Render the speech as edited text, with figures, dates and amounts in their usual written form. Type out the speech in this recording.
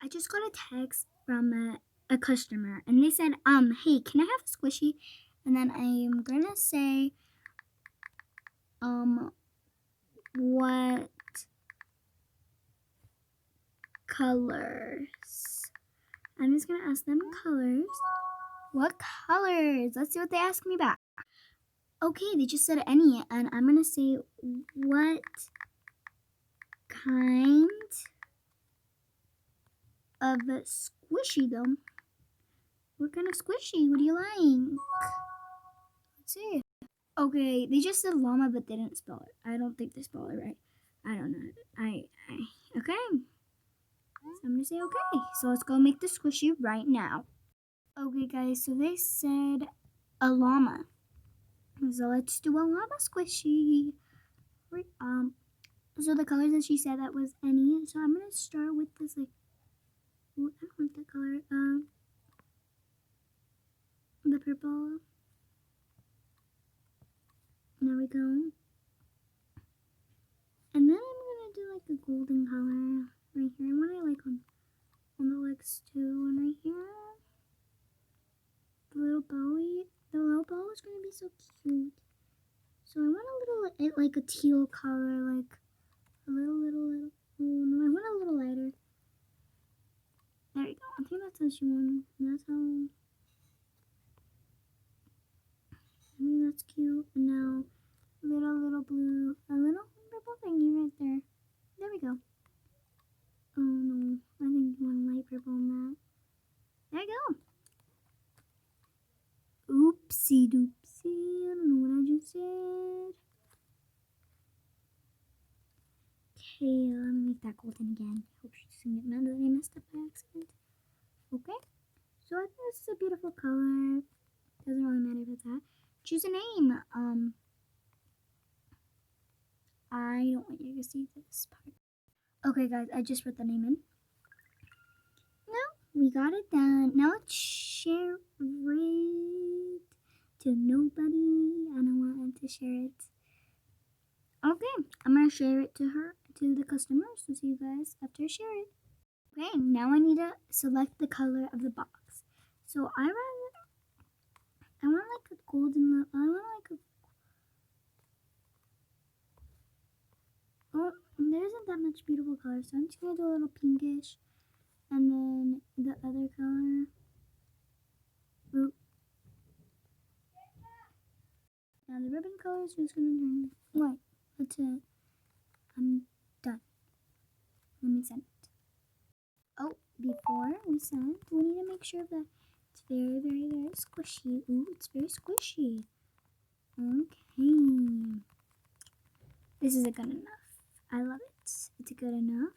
I just got a text from a customer, and they said, hey, can I have a squishy? And then I'm gonna say, what colors? I'm just gonna ask them colors. What colors? Let's see what they ask me back. Okay, they just said any, and I'm gonna say, what kind of squishy though? What kind of squishy? What do you like? Let's see. Okay, they just said llama, but they didn't spell it. I don't think they spelled it right. I don't know. Okay. So I'm gonna say okay. So let's go make the squishy right now. Okay, guys. So they said a llama. So let's do a llama squishy. So the colors that she said that was any. So I'm gonna start with this like. Ooh, I don't like that color. The purple. There we go. And then I'm gonna do like a golden color right here. And what I like on the legs too. And right here, the little bowie. The little bow is gonna be so cute. So I want a little like a teal color, like a little. Oh no, I want a little lighter. There we go. I think that's how she wanted. That's how. I think that's cute. And now, little blue, a little purple thingy right there. There we go. Oh no, I think you want a light purple on that. There you go. Oopsie doopsie. I don't know what I just said. Okay, let me make that golden again. Hope she doesn't get mad that I messed up by accident. Okay, so I think this is a beautiful color. Doesn't really matter if it's that. Choose a name. I don't want you to see this part. Okay, guys, I just wrote the name in. Now we got it done. Now let's share it to nobody. I don't want to share it. Okay, I'm gonna share it to the customer. So see you guys after I share it. Okay, now I need to select the color of the box. So I want like a golden. I want like a. Oh, there isn't that much beautiful color, so I'm just gonna do a little pinkish, and then the other color. Oop. Now the ribbon color is just gonna turn white. That's it. I'm done. Let me send it. Oh, before we send, we need to make sure that it's very squishy. Ooh, it's very squishy. Okay. This is good enough. I love it. It's good enough.